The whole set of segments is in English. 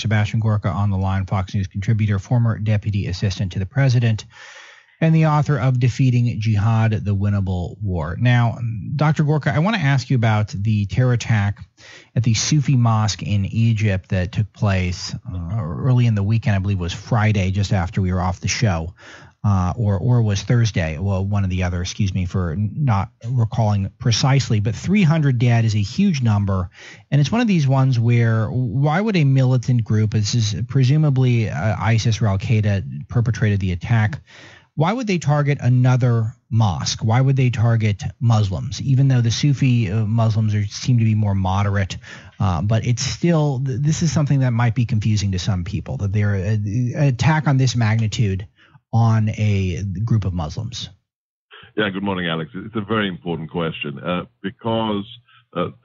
Sebastian Gorka on the line, Fox News contributor, former deputy assistant to the president, and the author of Defeating Jihad, The Winnable War. Now, Dr. Gorka, I want to ask you about the terror attack at the Sufi mosque in Egypt that took place early in the weekend. I believe it was Friday, just after we were off the show, or was Thursday. Well, one or the other, excuse me for not recalling precisely. But 300 dead is a huge number, and it's one of these ones where why would a militant group, this is presumably ISIS or Al-Qaeda perpetrated the attack, why would they target another mosque? Why would they target Muslims, even though the Sufi Muslims seem to be more moderate? But it's still, this is something that might be confusing to some people, that they're an attack on this magnitude on a group of Muslims. Yeah, good morning, Alex. It's a very important question because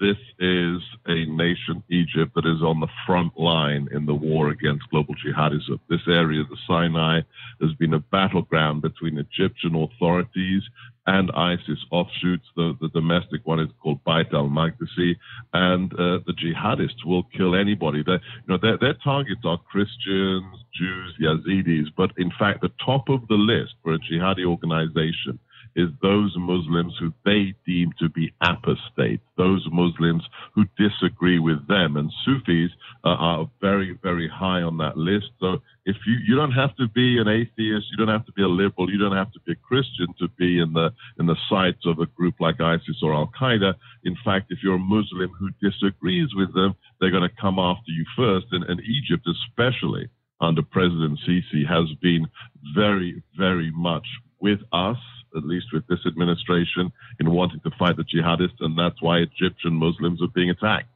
this is a nation, Egypt, that is on the front line in the war against global jihadism. This area, the Sinai, has been a battleground between Egyptian authorities and ISIS offshoots. The domestic one is called Bait al-Maqdisi, and the jihadists will kill anybody. Their targets are Christians, Jews, Yazidis, but in fact, the top of the list for a jihadi organization is those Muslims who they deem to be apostate, those Muslims who disagree with them. And Sufis are very, very high on that list. So if you don't have to be an atheist, you don't have to be a liberal, you don't have to be a Christian to be in the sights of a group like ISIS or Al-Qaeda. In fact, if you're a Muslim who disagrees with them, they're going to come after you first. And Egypt, especially under President Sisi, has been very, very much with us, at least with this administration, in wanting to fight the jihadists, and that's why Egyptian Muslims are being attacked.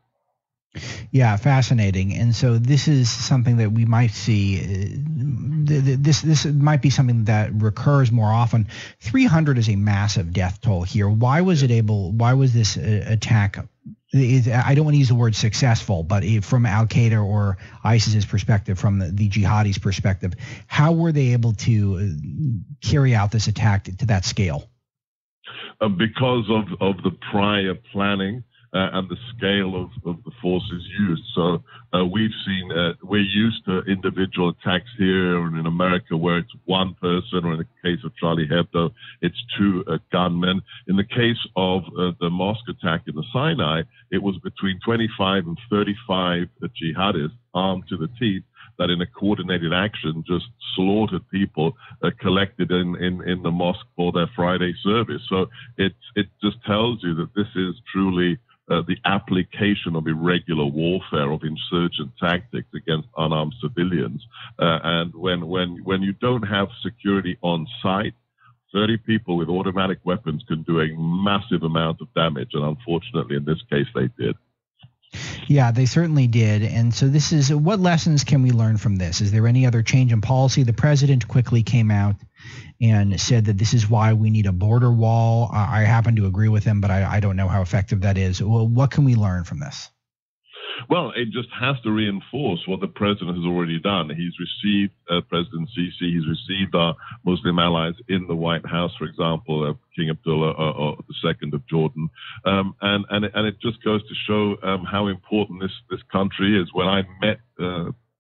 Yeah, fascinating. And so this is something that we might see. This might be something that recurs more often. 300 is a massive death toll here. Why was this attack? I don't want to use the word successful, but from Al-Qaeda or ISIS's perspective, from the jihadis' perspective, how were they able to carry out this attack to that scale? Because of the prior planning and the scale of the forces used. So we've seen, we're used to individual attacks here and in America where it's one person, or in the case of Charlie Hebdo, it's two gunmen. In the case of the mosque attack in the Sinai, it was between 25 and 35 jihadists armed to the teeth that in a coordinated action just slaughtered people collected in the mosque for their Friday service. So it just tells you that this is truly the application of irregular warfare, of insurgent tactics against unarmed civilians. And when you don't have security on site, 30 people with automatic weapons can do a massive amount of damage. And unfortunately, in this case, they did. Yeah, they certainly did. And so this is, what lessons can we learn from this? Is there any other change in policy? The president quickly came out and said that this is why we need a border wall. I happen to agree with him, but I don't know how effective that is. Well, what can we learn from this? Well, it just has to reinforce what the president has already done. He's received President Sisi. He's received our Muslim allies in the White House, for example, King Abdullah II of Jordan. And it just goes to show how important this country is. When I met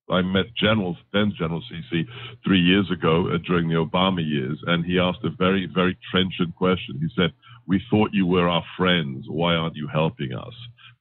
then General Sisi 3 years ago during the Obama years, and he asked a very, very trenchant question. He said, "We thought you were our friends. Why aren't you helping us?"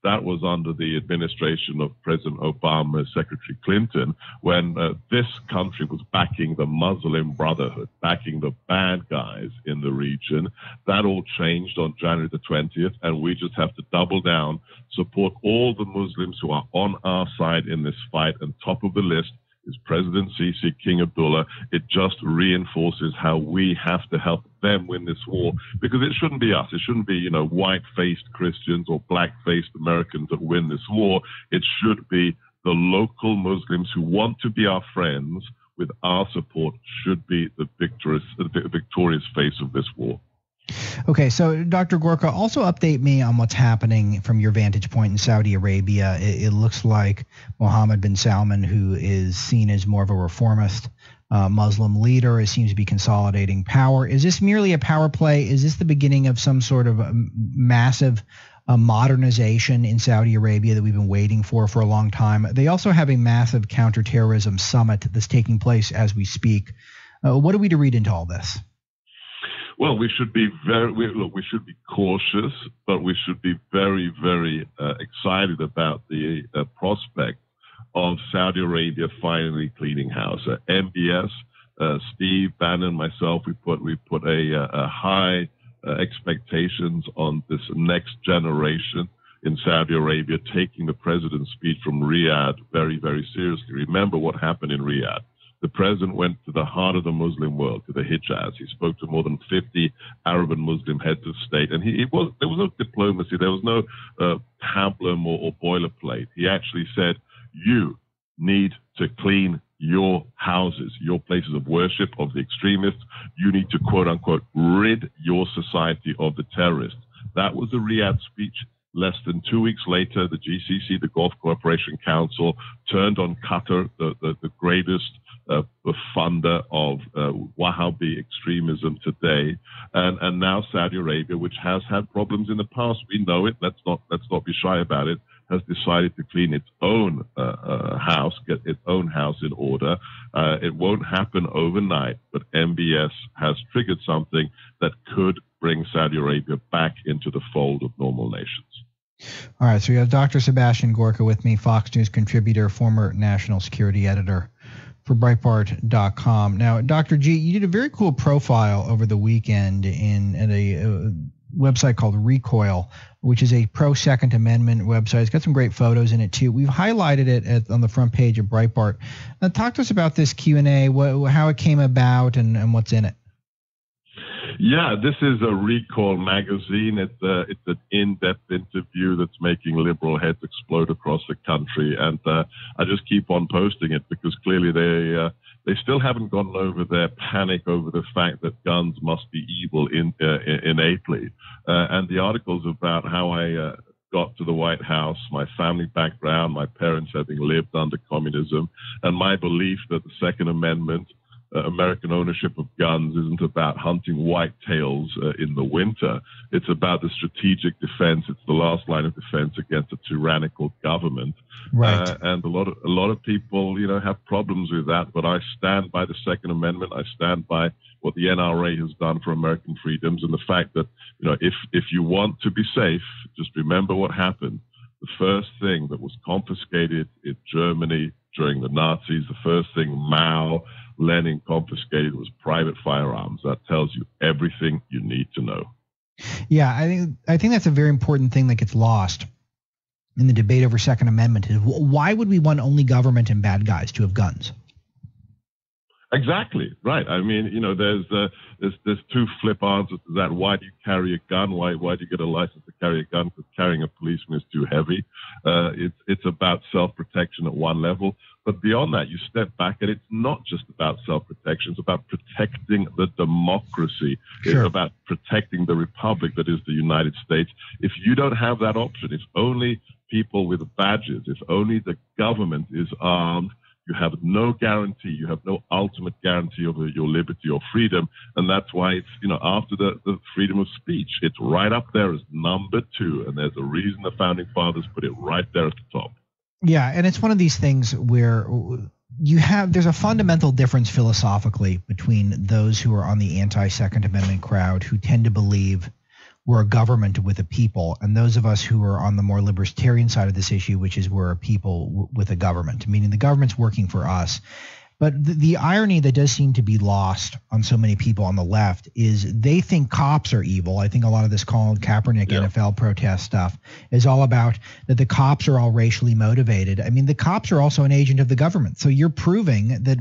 That was under the administration of President Obama, Secretary Clinton, when this country was backing the Muslim Brotherhood, backing the bad guys in the region. That all changed on January the 20th, and we just have to double down, support all the Muslims who are on our side in this fight, and top of the list is President Sisi, King Abdullah. It just reinforces how we have to help them win this war, because it shouldn't be us. It shouldn't be, white-faced Christians or black-faced Americans that win this war. It should be the local Muslims who want to be our friends with our support should be the victorious face of this war. Okay, so Dr. Gorka, also update me on what's happening from your vantage point in Saudi Arabia. It looks like Mohammed bin Salman, who is seen as more of a reformist Muslim leader, seems to be consolidating power. Is this merely a power play? Is this the beginning of some sort of massive modernization in Saudi Arabia that we've been waiting for a long time. They also have a massive counterterrorism summit that's taking place as we speak. What are we to read into all this? Well, we should be we should be cautious, but we should be very, very excited about the prospect of Saudi Arabia finally cleaning house. MBS, Steve Bannon, myself, we put a high expectations on this next generation in Saudi Arabia taking the president's speech from Riyadh very, very seriously. Remember what happened in Riyadh. The president went to the heart of the Muslim world, to the Hijaz. He spoke to more than 50 Arab and Muslim heads of state. And there was no diplomacy. There was no pablum or boilerplate. He actually said, you need to clean your houses, your places of worship of the extremists. You need to, quote unquote, rid your society of the terrorists. That was the Riyadh speech. Less than 2 weeks later, the GCC, the Gulf Cooperation Council, turned on Qatar, the greatest funder of Wahhabi extremism today, and now Saudi Arabia, which has had problems in the past. We know it. Let's not be shy about it. Has decided to clean its own house, get its own house in order. It won't happen overnight, but MBS has triggered something that could bring Saudi Arabia back into the fold of normal nations. All right, so we have Dr. Sebastian Gorka with me, Fox News contributor, former national security editor for Breitbart.com. Now, Dr. G, you did a very cool profile over the weekend at a website called Recoil, which is a pro-Second Amendment website. It's got some great photos in it, too. We've highlighted it on the front page of Breitbart. Now, talk to us about this Q&A, how it came about, and what's in it. Yeah, this is a Recall magazine. It's an in-depth interview that's making liberal heads explode across the country, and I just keep on posting it because clearly they still haven't gotten over their panic over the fact that guns must be evil innately. And the articles about how I got to the White House, my family background, my parents having lived under communism, and my belief that the Second Amendment, American ownership of guns, isn't about hunting whitetails in the winter. It's about the strategic defense. It's the last line of defense against a tyrannical government. Right. And a lot of people, have problems with that. But I stand by the Second Amendment. I stand by what the NRA has done for American freedoms, and the fact that, if you want to be safe, just remember what happened. The first thing that was confiscated in Germany during the Nazis, the first thing Mao, Lenin confiscated was private firearms. That tells you everything you need to know. Yeah, I think that's a very important thing that gets lost in the debate over Second Amendment. Is why would we want only government and bad guys to have guns? Exactly right. I mean, there's two flip answers to that. Why do you carry a gun? Why do you get a license to carry a gun? Because carrying a policeman is too heavy. It's about self-protection at one level. But beyond that, you step back, and it's not just about self-protection. It's about protecting the democracy. Sure. It's about protecting the republic that is the United States. If you don't have that option, if only people with badges, if only the government is armed, you have no guarantee. You have no ultimate guarantee of your liberty or freedom. And that's why it's, after the freedom of speech, it's right up there as number 2. And there's a reason the founding fathers put it right there at the top. Yeah, and it's one of these things where there's a fundamental difference philosophically between those who are on the anti-Second Amendment crowd, who tend to believe we're a government with a people, and those of us who are on the more libertarian side of this issue, which is we're a people with a government, meaning the government's working for us. But the irony that does seem to be lost on so many people on the left is they think cops are evil. I think a lot of this Colin Kaepernick NFL protest stuff is all about that the cops are all racially motivated. I mean, the cops are also an agent of the government. So you're proving that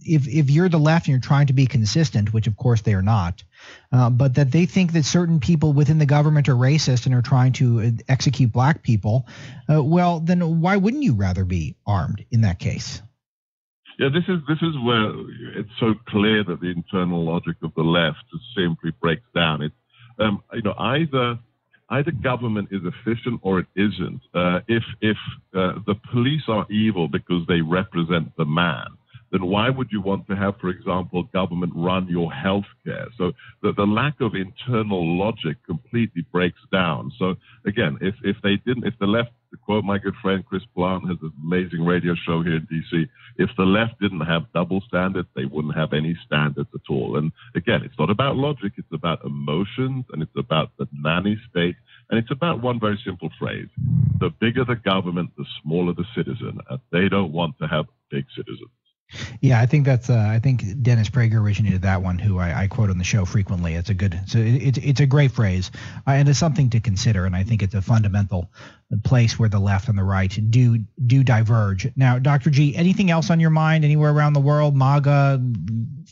if you're the left and you're trying to be consistent, which of course they are not, but that they think that certain people within the government are racist and are trying to execute black people, well, then why wouldn't you rather be armed in that case? Yeah, this is where it's so clear that the internal logic of the left just simply breaks down. It's either government is efficient or it isn't. If the police are evil because they represent the man, then why would you want to have, for example, government run your health care? So the lack of internal logic completely breaks down. So again, if the left, to quote my good friend Chris Plant, has an amazing radio show here in DC, if the left didn't have double standards, they wouldn't have any standards at all. And again, it's not about logic, it's about emotions, and it's about the nanny state, and it's about one very simple phrase: the bigger the government, the smaller the citizen, and they don't want to have big citizens. Yeah, I think that's. I think Dennis Prager originated that one, who I quote on the show frequently. It's a good. It's a great phrase, and it's something to consider. And I think it's a fundamental place where the left and the right do diverge. Now, Dr. G, anything else on your mind anywhere around the world? MAGA,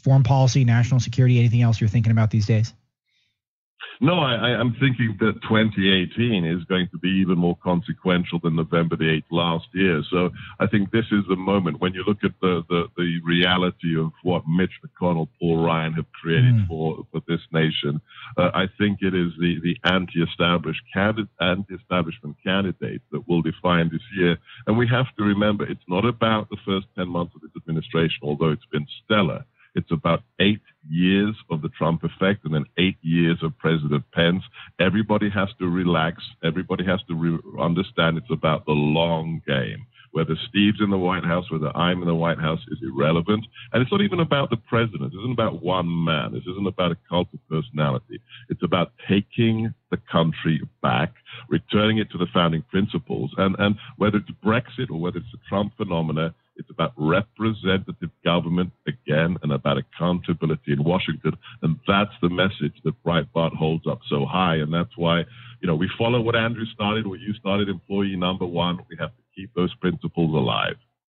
foreign policy, national security, anything else you're thinking about these days? No, I'm thinking that 2018 is going to be even more consequential than November the 8th last year. So I think this is the moment when you look at the reality of what Mitch McConnell, Paul Ryan have created for this nation. I think it is the anti-establishment candidates that will define this year. And we have to remember, it's not about the first 10 months of this administration, although it's been stellar. It's about 8 years of the Trump effect and then 8 years of President Pence. Everybody has to relax. Everybody has to understand it's about the long game. Whether Steve's in the White House, whether I'm in the White House is irrelevant. And it's not even about the president. It isn't about one man. This isn't about a cult of personality. It's about taking the country back, returning it to the founding principles. And whether it's Brexit or whether it's the Trump phenomena, it's about representative government again and about accountability in Washington. And that's the message that Breitbart holds up so high. And that's why, we follow what Andrew started, what you started, employee number one. We have to keep those principles alive.